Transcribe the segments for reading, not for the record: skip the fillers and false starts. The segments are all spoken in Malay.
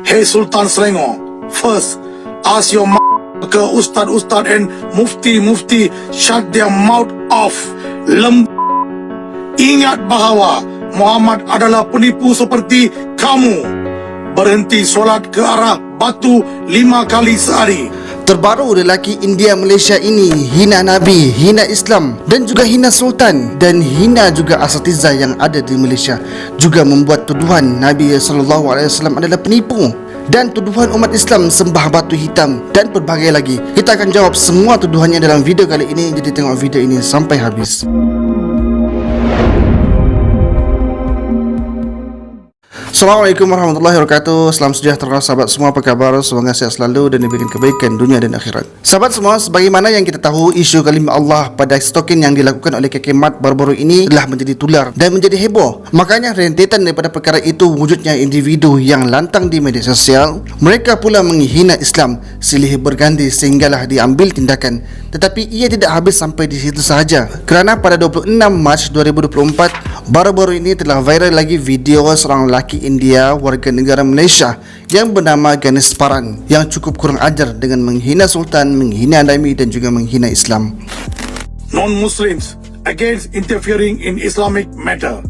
Hey Sultan Selangor, first ask your ke ustad-ustad and mufti-mufti shut their mouth off. Ingat bahawa Muhammad adalah penipu seperti kamu. Berhenti solat ke arah batu 5 kali sehari. Terbaru lelaki India Malaysia ini hina Nabi, hina Islam dan juga hina Sultan dan hina juga asatiza yang ada di Malaysia. Juga membuat tuduhan Nabi SAW adalah penipu dan tuduhan umat Islam sembah batu hitam dan pelbagai lagi. Kita akan jawab semua tuduhannya dalam video kali ini, jadi tengok video ini sampai habis. Assalamualaikum warahmatullahi wabarakatuh. Salam sejahtera sahabat semua, apa kabar? Semoga sehat selalu dan diberikan kebaikan dunia dan akhirat. Sahabat semua, sebagaimana yang kita tahu, isu kalimah Allah pada stokin yang dilakukan oleh KK Mat baru-baru ini telah menjadi tular dan menjadi heboh. Makanya rentetan daripada perkara itu wujudnya individu yang lantang di media sosial. Mereka pula menghina Islam silih berganti sehinggalah diambil tindakan. Tetapi ia tidak habis sampai di situ sahaja, kerana pada 26 Mac 2024 baru-baru ini telah viral lagi video seorang lelaki India warga negara Malaysia yang bernama Ganesh Paran yang cukup kurang ajar dengan menghina Sultan, menghina Nabi dan juga menghina Islam. Non-Muslims against interfering in Islamic matter.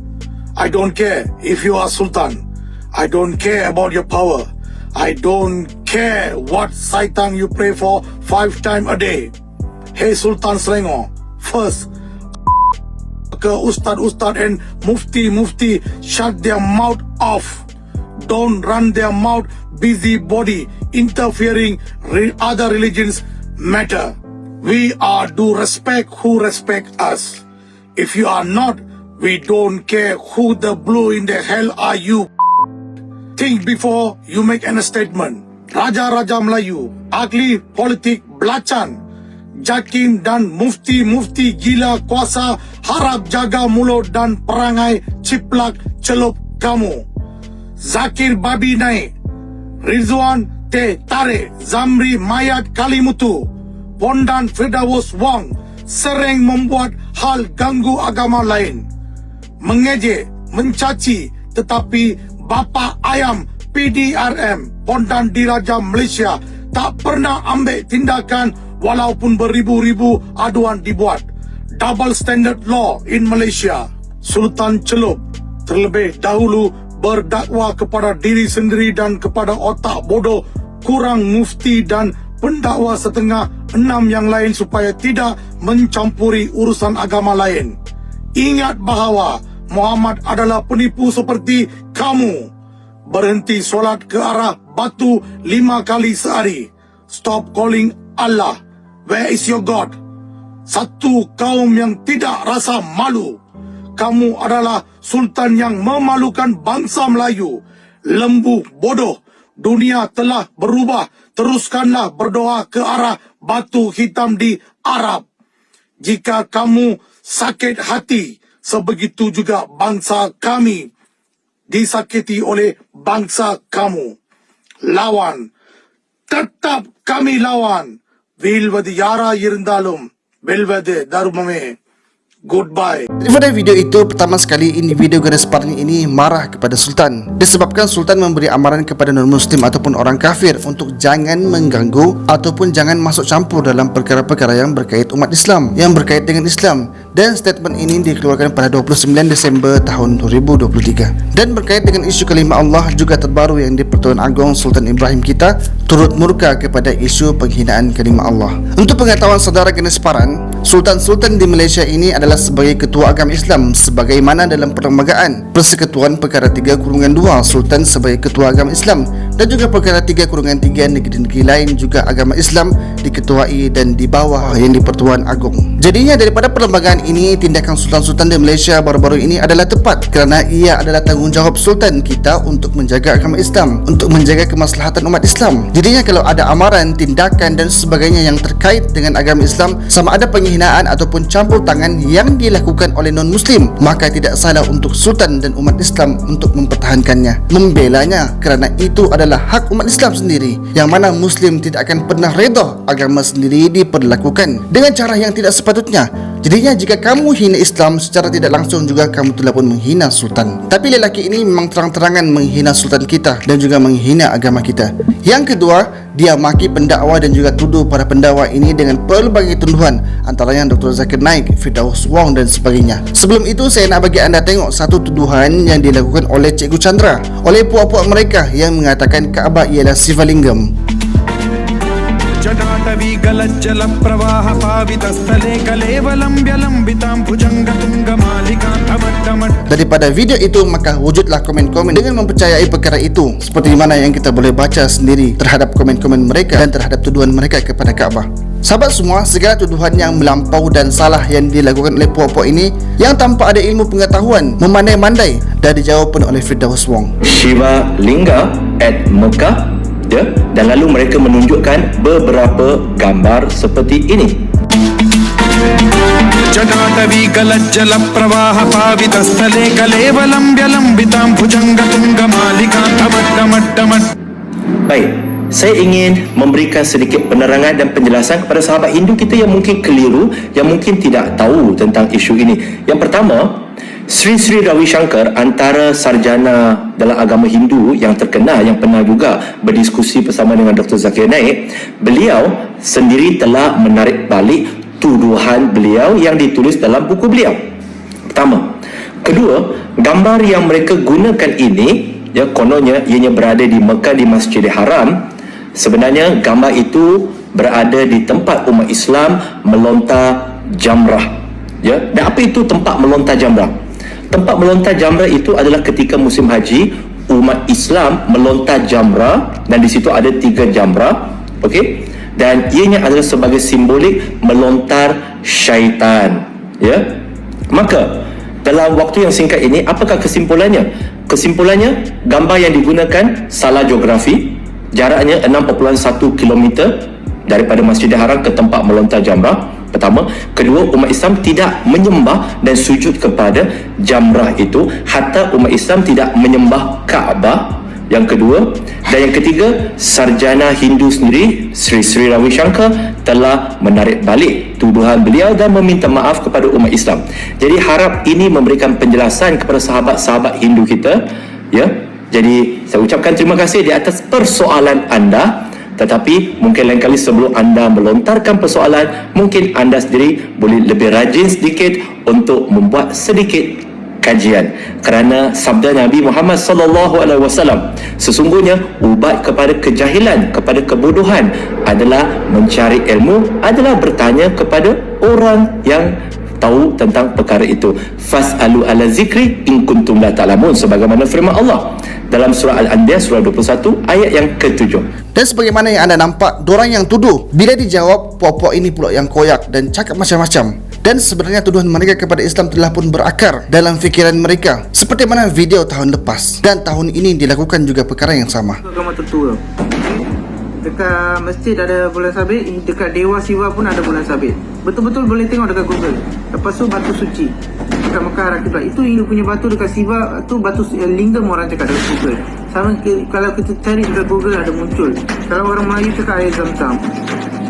I don't care if you are Sultan. I don't care about your power. I don't care what Satan you pray for 5 times a day. Hey Sultan Selangor, first ke ustad-ustad and mufti-mufti shut their mouth off. Don't run their mouth busybody interfering other religions matter. We are do respect who respect us. If you are not, we don't care who the blue in the hell are you. Think before you make an statement. Raja-raja Melayu, ahli politik belacan, Jakim dan mufti-mufti gila kuasa harap jaga mulut dan perangai ciplak celup kamu. Zakir babi naik, Rizwan teh tarik, Zamri mayat Kalimutu, Pondan Firdaus Wang sering membuat hal ganggu agama lain, mengejek, mencaci, tetapi bapa ayam PDRM Pondan Diraja Malaysia tak pernah ambil tindakan walaupun beribu-ribu aduan dibuat. Double standard law in Malaysia. Sultan Celup terlebih dahulu berdakwa kepada diri sendiri dan kepada otak bodoh kurang mufti dan pendakwa setengah 6 yang lain supaya tidak mencampuri urusan agama lain. Ingat bahawa Muhammad adalah penipu seperti kamu. Berhenti solat ke arah batu 5 kali sehari. Stop calling Allah. Where is your God? Satu kaum yang tidak rasa malu. Kamu adalah sultan yang memalukan bangsa Melayu. Lembu bodoh. Dunia telah berubah. Teruskanlah berdoa ke arah batu hitam di Arab. Jika kamu sakit hati, sebegitu juga bangsa kami disakiti oleh bangsa kamu. Lawan. Tetap kami lawan. வீழ்வது யாரா இருந்தாலும் வெல்வது தர்மமே. Goodbye. Pada video itu, pertama sekali individu Ganesh Paran ini marah kepada Sultan disebabkan Sultan memberi amaran kepada non-Muslim ataupun orang kafir untuk jangan mengganggu ataupun jangan masuk campur dalam perkara-perkara yang berkait umat Islam, yang berkait dengan Islam. Dan statement ini dikeluarkan pada 29 Desember tahun 2023. Dan berkait dengan isu kalimah Allah juga terbaru yang di Pertuan Agong Sultan Ibrahim kita turut murka kepada isu penghinaan kalimah Allah. Untuk pengetahuan saudara Ganesh Paran, Sultan-Sultan di Malaysia ini adalah sebagai ketua agama Islam sebagaimana dalam perlembagaan Persekutuan Perkara 3/2 Sultan sebagai ketua agama Islam dan juga Perkara 3/3 negeri-negeri lain juga agama Islam diketuai dan di bawah yang di Pertuan Agong. Jadinya daripada perlembagaan ini, tindakan Sultan-Sultan di Malaysia baru-baru ini adalah tepat kerana ia adalah tanggungjawab Sultan kita untuk menjaga agama Islam, untuk menjaga kemaslahatan umat Islam. Jadinya kalau ada amaran, tindakan dan sebagainya yang terkait dengan agama Islam, sama ada penghinaan ataupun campur tangan yang dilakukan oleh non-Muslim, maka tidak salah untuk Sultan dan umat Islam untuk mempertahankannya, membelanya, kerana itu adalah hak umat Islam sendiri, yang mana Muslim tidak akan pernah redha agama sendiri diperlakukan dengan cara yang tidak sepatutnya. Jadinya jika kamu hina Islam, secara tidak langsung juga kamu telah pun menghina Sultan. Tapi lelaki ini memang terang-terangan menghina Sultan kita dan juga menghina agama kita. Yang kedua, dia maki pendakwa dan juga tuduh para pendakwa ini dengan pelbagai tuduhan, antaranya Dr. Zakir Naik, Firdaus Wong dan sebagainya. Sebelum itu, saya nak bagi anda tengok satu tuduhan yang dilakukan oleh Cikgu Chandra oleh puak-puak mereka yang mengatakan Kaabah ialah Sivalingam. जटाटवी गलज्जल प्रवाह पावितस्थले कलेवलम्ब्यलम्बितां भुजङ्गतुङ्गमालिकां अवट्टमट्. Daripada video itu, maka wujudlah komen-komen dengan mempercayai perkara itu, seperti mana yang kita boleh baca sendiri terhadap komen-komen mereka dan terhadap tuduhan mereka kepada Kaabah. Sahabat semua, segala tuduhan yang melampau dan salah yang dilakukan oleh puak-puak ini yang tanpa ada ilmu pengetahuan, memandai-mandai, dah dijawab pun oleh Firdaus Wong. Shiva Lingga at Mekah, ya, dan lalu mereka menunjukkan beberapa gambar seperti ini. जटाटवी गलज्जल प्रवाह पावितस्थले कलेवलम्ब्यलम्बितां भुजङ्गतुङ्गमालिकां अवट्टमट्टमट्. Baik, saya ingin memberikan sedikit penerangan dan penjelasan kepada sahabat Hindu kita yang mungkin keliru, yang mungkin tidak tahu tentang isu ini. Yang pertama, Sri Sri Ravi Shankar, antara sarjana dalam agama Hindu yang terkenal, yang pernah juga berdiskusi bersama dengan Dr. Zakir Naik, beliau sendiri telah menarik balik tuduhan beliau yang ditulis dalam buku beliau. Pertama. Kedua, gambar yang mereka gunakan ini, ya, kononnya ianya berada di Mekah di Masjidil Haram. Sebenarnya gambar itu berada di tempat umat Islam melontar jamrah. Ya, dan apa itu tempat melontar jamrah? Tempat melontar jamrah itu adalah ketika musim haji, umat Islam melontar jamrah, dan di situ ada 3 jamrah, okey? Dan ianya adalah sebagai simbolik melontar syaitan, ya. Maka dalam waktu yang singkat ini, apakah kesimpulannya? Kesimpulannya, gambar yang digunakan salah geografi, jaraknya 6.1 km daripada Masjidil Haram ke tempat melontar jamrah. Pertama. Kedua, umat Islam tidak menyembah dan sujud kepada jamrah itu, hatta umat Islam tidak menyembah Kaabah. Yang kedua. Dan yang ketiga, sarjana Hindu sendiri, Sri Sri Ravi Shankar, telah menarik balik tuduhan beliau dan meminta maaf kepada umat Islam. Jadi harap ini memberikan penjelasan kepada sahabat-sahabat Hindu kita, ya. Jadi saya ucapkan terima kasih di atas persoalan anda. Tetapi mungkin lain kali sebelum anda melontarkan persoalan, mungkin anda sendiri boleh lebih rajin sedikit untuk membuat sedikit kajian. Kerana sabda Nabi Muhammad sallallahu alaihi wasallam, sesungguhnya ubat kepada kejahilan, kepada kebodohan adalah mencari ilmu, adalah bertanya kepada orang yang tahu tentang perkara itu. Fas'alu ala zikri in kuntum la ta'lamun, sebagaimana firman Allah dalam surah Al-Anbiya surah 21 ayat yang ke-7. Dan sebagaimana yang anda nampak, dorang yang tuduh, bila dijawab, puak-puak ini pula yang koyak dan cakap macam-macam. Dan sebenarnya tuduhan mereka kepada Islam telah pun berakar dalam fikiran mereka, seperti mana video tahun lepas. Dan tahun ini dilakukan juga perkara yang sama. Agama tertua. Dekat masjid ada bulan sabit, dekat Dewa Siwa pun ada bulan sabit. Betul-betul boleh tengok dekat Google. Lepas tu batu suci dekat Mekah Rakibah, itu Hindu punya batu. Dekat Siwa tu batu lingam, orang cakap dekat Google. Sama kalau kita cari dekat Google ada muncul. Kalau orang Melayu cakap air Zam-Zam,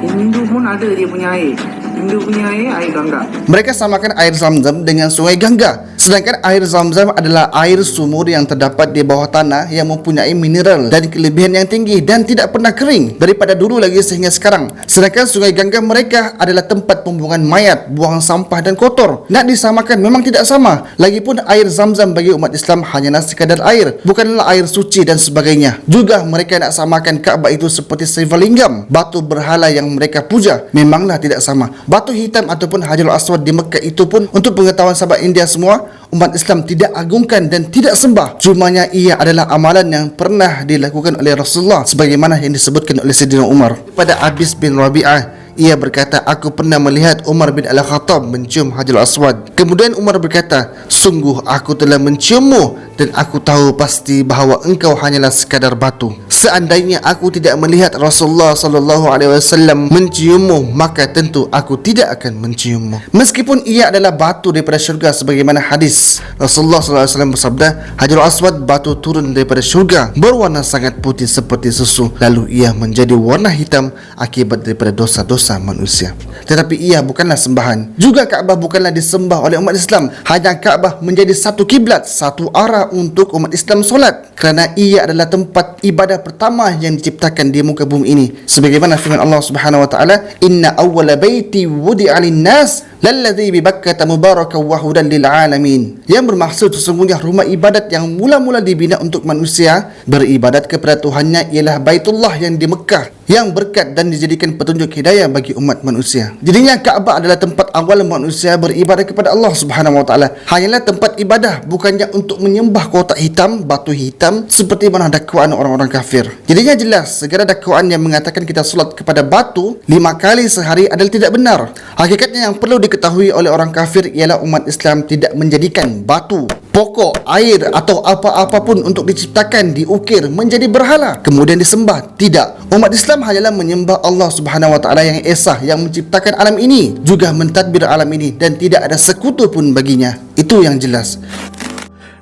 Hindu pun ada dia punya air. Hindu punya air Gangga. Mereka samakan air Zam-Zam dengan sungai Gangga. Sedangkan air Zam-Zam adalah air sumur yang terdapat di bawah tanah yang mempunyai mineral dan kelebihan yang tinggi dan tidak pernah kering daripada dulu lagi sehingga sekarang. Sedangkan sungai Gangga mereka adalah tempat pembuangan mayat, buang sampah dan kotor. Nak disamakan memang tidak sama. Lagipun air Zam-Zam bagi umat Islam hanyalah sekadar air, bukanlah air suci dan sebagainya. Juga mereka nak samakan Kaabah itu seperti Sivalingam, batu berhala yang mereka puja. Memanglah tidak sama. Batu hitam ataupun Hajarul Aswad di Mekah itu pun, untuk pengetahuan sahabat India semua, umat Islam tidak agungkan dan tidak sembah. Cumanya ia adalah amalan yang pernah dilakukan oleh Rasulullah, sebagaimana yang disebutkan oleh Sayyidina Umar. Pada Abis bin Rabi'ah, ia berkata, aku pernah melihat Umar bin Al-Khattab mencium Hajarul Aswad. Kemudian Umar berkata, sungguh aku telah menciummu dan aku tahu pasti bahawa engkau hanyalah sekadar batu. Seandainya aku tidak melihat Rasulullah SAW menciummu, maka tentu aku tidak akan menciummu. Meskipun ia adalah batu daripada syurga, sebagaimana hadis Rasulullah SAW bersabda, Hajarul Aswad batu turun daripada syurga, berwarna sangat putih seperti susu, lalu ia menjadi warna hitam akibat daripada dosa-dosa manusia. tetapi ia bukanlah sembahan. Juga Kaabah bukanlah disembah oleh umat Islam. Hanya Kaabah menjadi satu kiblat, satu arah untuk umat Islam solat, kerana ia adalah tempat ibadah pertama yang diciptakan di muka bumi ini. Sebagaimana firman Allah Subhanahu wa taala, "Inna awwala baiti wudi'a lin-nas lalladzi bi Bakkah mubarakan wa hudan lil alamin." Yang bermaksud sesungguhnya rumah ibadat yang mula-mula dibina untuk manusia beribadat kepada Tuhannya ialah Baitullah yang di Mekah, yang berkat dan dijadikan petunjuk hidayah bagi umat manusia. Jadinya Kaabah adalah tempat awal manusia beribadah kepada Allah Subhanahu wa taala. Hanyalah tempat ibadah, bukannya untuk menyembah kotak hitam, batu hitam seperti mana dakwaan orang-orang kafir. Jadinya jelas segala dakwaan yang mengatakan kita solat kepada batu 5 kali sehari adalah tidak benar. Hakikatnya yang perlu diketahui oleh orang kafir ialah umat Islam tidak menjadikan batu, pokok, air atau apa-apa pun untuk diciptakan, diukir menjadi berhala kemudian disembah. Tidak. Umat Islam hanyalah menyembah Allah Subhanahu wa taala yang esa, yang menciptakan alam ini, juga mentadbir alam ini, dan tidak ada sekutu pun baginya. Itu yang jelas.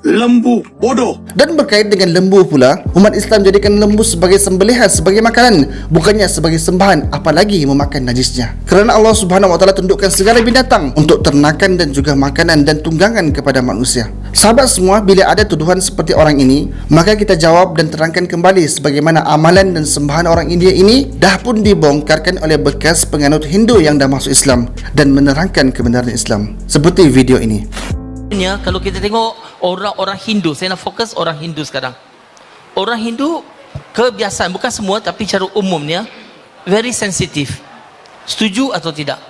Lembu bodoh. Dan berkait dengan lembu pula, umat Islam jadikan lembu sebagai sembelihan, sebagai makanan, bukannya sebagai sembahan, apalagi memakan najisnya. Kerana Allah Subhanahu wa taala tundukkan segala binatang untuk ternakan dan juga makanan dan tunggangan kepada manusia. Sahabat semua, bila ada tuduhan seperti orang ini, maka kita jawab dan terangkan kembali sebagaimana amalan dan sembahan orang India ini dah pun dibongkarkan oleh bekas penganut Hindu yang dah masuk Islam dan menerangkan kebenaran Islam. Seperti video ini. Kalau kita tengok orang-orang Hindu, saya nak fokus orang Hindu sekarang. Orang Hindu kebiasaan, bukan semua tapi cara umumnya very sensitif. Setuju atau tidak?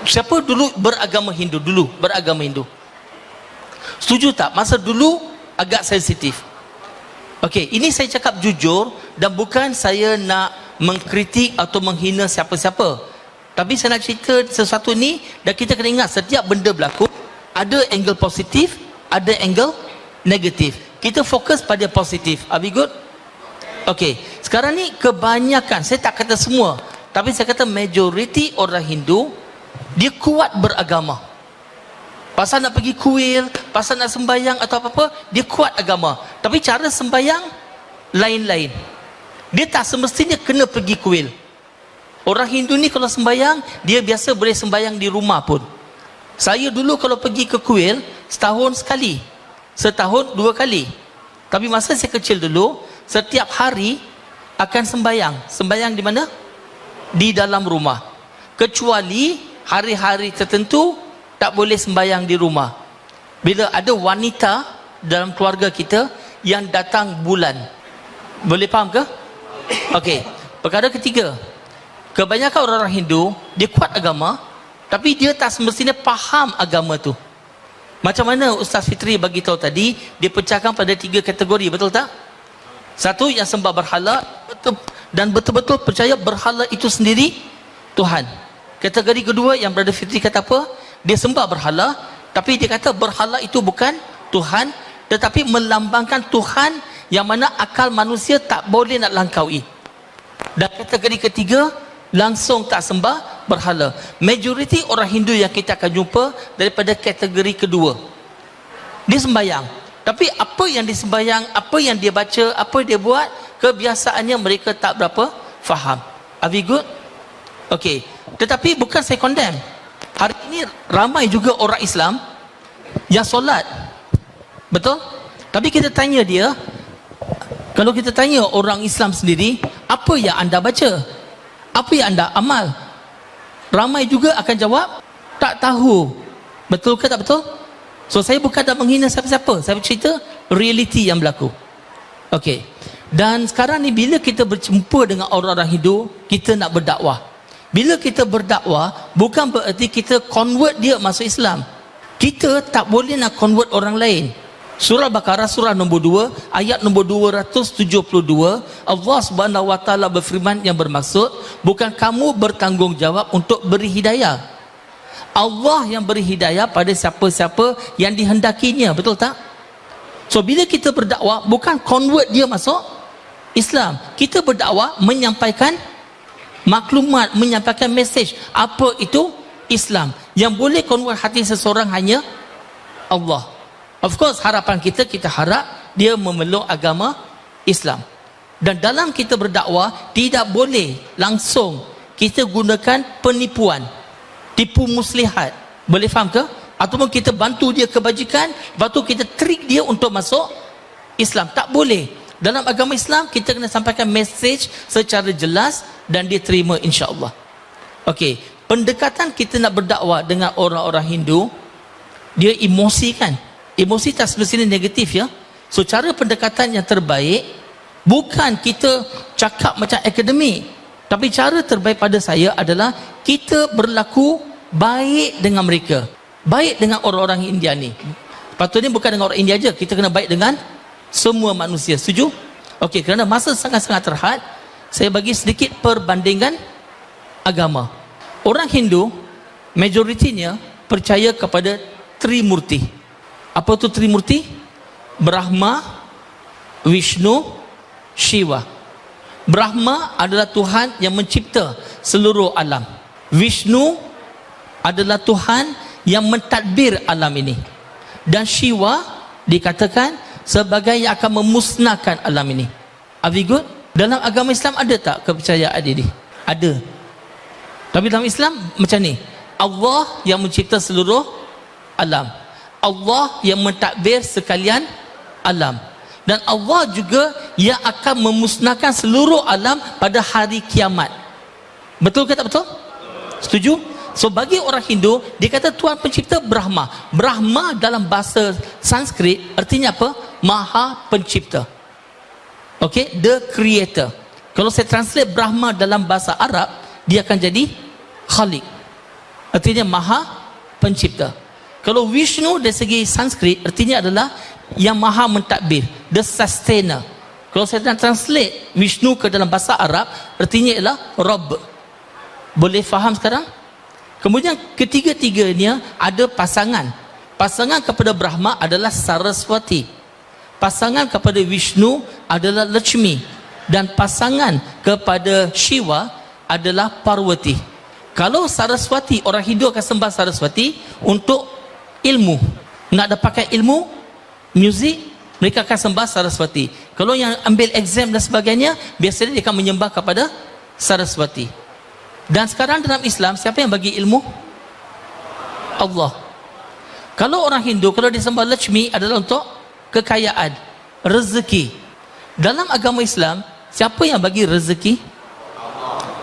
Siapa dulu beragama Hindu? Dulu beragama Hindu. Setuju tak? Masa dulu agak sensitif. Okey, ini saya cakap jujur dan bukan saya nak mengkritik atau menghina siapa-siapa. Tapi saya nak cerita sesuatu ni dan kita kena ingat setiap benda berlaku ada angle positif, ada angle negatif. Kita fokus pada positif. Are we good? Okey, sekarang ni kebanyakan, saya tak kata semua, tapi saya kata majoriti orang Hindu dia kuat beragama. Pasal nak pergi kuil, pasal nak sembahyang atau apa-apa, dia kuat agama. Tapi cara sembahyang lain-lain. Dia tak semestinya kena pergi kuil. Orang Hindu ni kalau sembahyang, dia biasa boleh sembahyang di rumah pun. Saya dulu kalau pergi ke kuil, setahun sekali, setahun 2 kali. Tapi masa saya kecil dulu, setiap hari akan sembahyang. Sembahyang di mana? Di dalam rumah. Kecuali hari-hari tertentu tak boleh sembahyang di rumah. Bila ada wanita dalam keluarga kita yang datang bulan. Boleh faham ke? Okey. Perkara ketiga, kebanyakan orang-orang Hindu dia kuat agama, tapi dia tak semestinya faham agama tu. Macam mana Ustaz Fitri bagi tahu tadi, dia pecahkan pada 3 kategori, betul tak? Satu, yang sembah berhala dan betul-betul percaya berhala itu sendiri Tuhan. Kategori kedua yang Brother Fitri kata apa? Dia sembah berhala, tapi dia kata berhala itu bukan Tuhan, tetapi melambangkan Tuhan yang mana akal manusia tak boleh nak langkaui. Dan kategori ketiga, langsung tak sembah berhala. Majoriti orang Hindu yang kita akan jumpa daripada kategori kedua. Dia sembahyang, tapi apa yang disembahyang, apa yang dia baca, apa dia buat, kebiasaannya mereka tak berapa faham. Are we good? Okey. Tetapi bukan saya condemn. Hari ini ramai juga orang Islam yang solat. Betul? Tapi kita tanya dia, kalau kita tanya orang Islam sendiri, apa yang anda baca? Apa yang anda amal? Ramai juga akan jawab, tak tahu. Betul ke tak betul? So saya bukan nak menghina siapa-siapa, saya cerita realiti yang berlaku. Okey. Dan sekarang ni bila kita berjumpa dengan orang-orang Hindu, kita nak berdakwah. Bila kita berdakwah, bukan bererti kita convert dia masuk Islam. Kita tak boleh nak convert orang lain. Surah Baqarah surah nombor 2 ayat nombor 272, Allah Subhanahu wa taala berfirman yang bermaksud bukan kamu bertanggungjawab untuk beri hidayah. Allah yang beri hidayah pada siapa-siapa yang dihendakinya, betul tak? So bila kita berdakwah bukan convert dia masuk Islam. Kita berdakwah menyampaikan maklumat, menyampaikan mesej apa itu Islam. Yang boleh convert hati seseorang hanya Allah. Of course harapan kita harap dia memeluk agama Islam. Dan dalam kita berdakwah tidak boleh langsung kita gunakan penipuan, tipu muslihat. Boleh faham ke? Ataupun kita bantu dia kebajikan, lepas tu kita trik dia untuk masuk Islam. Tak boleh. Dalam agama Islam, kita kena sampaikan mesej secara jelas dan dia terima, insya-Allah. Okey, pendekatan kita nak berdakwah dengan orang-orang Hindu, dia emosi kan? Emosi tak semestinya negatif ya. So cara pendekatan yang terbaik bukan kita cakap macam akademik, tapi cara terbaik pada saya adalah kita berlaku baik dengan mereka, baik dengan orang-orang India ni. Patutnya bukan dengan orang India aja, kita kena baik dengan semua manusia. Setuju? Okey, kerana masa sangat-sangat terhad, saya bagi sedikit perbandingan agama. Orang Hindu majoritinya percaya kepada Trimurti. Apa tu Trimurti? Brahma, Vishnu, Shiva. Brahma adalah Tuhan yang mencipta seluruh alam. Vishnu adalah Tuhan yang mentadbir alam ini. Dan Shiva dikatakan sebagai yang akan memusnahkan alam ini. Are we good? Dalam agama Islam ada tak kepercayaan ini? Ada. Tapi dalam Islam macam ni. Allah yang mencipta seluruh alam. Allah yang mentadbir sekalian alam. Dan Allah juga yang akan memusnahkan seluruh alam pada hari kiamat. Betul ke tak betul? Setuju? So bagi orang Hindu, dia kata Tuhan pencipta Brahma. Brahma dalam bahasa Sanskrit artinya apa? Maha pencipta. Okay, the creator. Kalau saya translate Brahma dalam bahasa Arab, dia akan jadi Khaliq. Artinya maha pencipta. Kalau Vishnu dari segi Sanskrit artinya adalah yang maha mentadbir, the sustainer. Kalau saya nak translate Vishnu ke dalam bahasa Arab, artinya ialah Rabb. Boleh faham sekarang? Kemudian ketiga-tiganya ada pasangan. Pasangan kepada Brahma adalah Saraswati. Pasangan kepada Vishnu adalah Lakshmi. Dan pasangan kepada Shiva adalah Parvati. Kalau Saraswati, orang Hindu akan sembah Saraswati untuk ilmu. Nak dapatkan ilmu, muzik, mereka akan sembah Saraswati. Kalau yang ambil exam dan sebagainya, biasanya dia akan menyembah kepada Saraswati. Dan sekarang dalam Islam, siapa yang bagi ilmu? Allah. Kalau orang Hindu, kalau dia sembah Lakshmi adalah untuk kekayaan, rezeki. Dalam agama Islam, siapa yang bagi rezeki?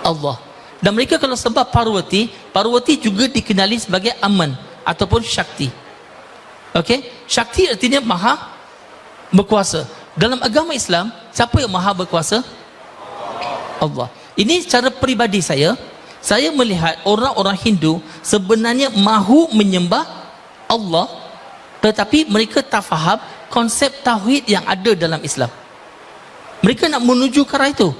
Allah. Dan mereka kalau sembah Parvati, Parvati juga dikenali sebagai Aman ataupun Shakti. Okey, Shakti artinya maha berkuasa. Dalam agama Islam, siapa yang maha berkuasa? Allah. Ini cara peribadi saya. Saya melihat orang-orang Hindu sebenarnya mahu menyembah Allah, tetapi mereka tak faham konsep tauhid yang ada dalam Islam. Mereka nak menuju ke arah itu,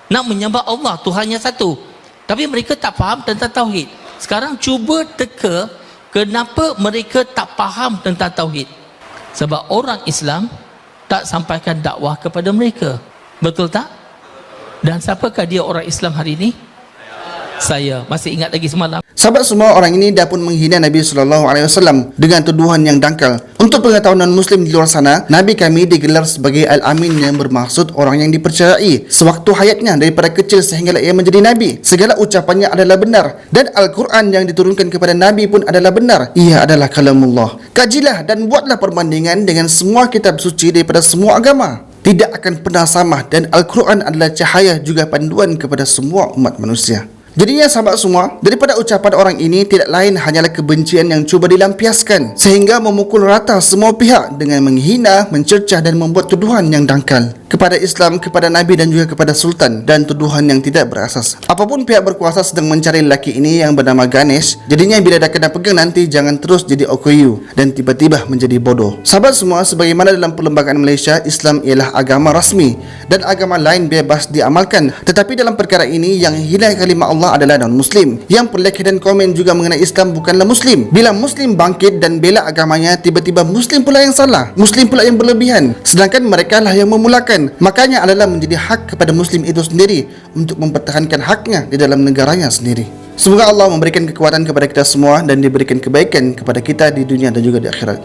nak menyembah Allah, Tuhan yang satu, tapi mereka tak faham tentang tauhid. Sekarang cuba teka kenapa mereka tak faham tentang tauhid. Sebab orang Islam tak sampaikan dakwah kepada mereka. Betul tak? Dan siapakah dia orang Islam hari ini? Saya masih ingat lagi semalam. Sahabat semua, orang ini dah pun menghina Nabi SAW dengan tuduhan yang dangkal. Untuk pengetahuan non-Muslim di luar sana, Nabi kami digelar sebagai Al-Amin yang bermaksud orang yang dipercayai sewaktu hayatnya daripada kecil sehinggalah ia menjadi Nabi. Segala ucapannya adalah benar dan Al-Quran yang diturunkan kepada Nabi pun adalah benar. Ia adalah kalamullah. Kajilah dan buatlah perbandingan dengan semua kitab suci daripada semua agama. Tidak akan pernah sama dan Al-Quran adalah cahaya juga panduan kepada semua umat manusia. Jadinya sahabat semua, daripada ucapan orang ini tidak lain hanyalah kebencian yang cuba dilampiaskan sehingga memukul rata semua pihak dengan menghina, mencercah dan membuat tuduhan yang dangkal kepada Islam, kepada Nabi dan juga kepada Sultan, dan tuduhan yang tidak berasas. Apapun pihak berkuasa sedang mencari lelaki ini yang bernama Ganesh, jadinya bila dah kena pegang nanti jangan terus jadi OKU dan tiba-tiba menjadi bodoh. Sahabat semua, sebagaimana dalam perlembagaan Malaysia, Islam ialah agama rasmi dan agama lain bebas diamalkan. Tetapi dalam perkara ini yang hina kalimah Allah adalah non-Muslim. Yang pelek dan komen juga mengenai Islam bukanlah Muslim. Bila Muslim bangkit dan bela agamanya, tiba-tiba Muslim pula yang salah, Muslim pula yang berlebihan, sedangkan mereka lah yang memulakan. Makanya adalah menjadi hak kepada Muslim itu sendiri untuk mempertahankan haknya di dalam negaranya sendiri. Semoga Allah memberikan kekuatan kepada kita semua dan diberikan kebaikan kepada kita di dunia dan juga di akhirat.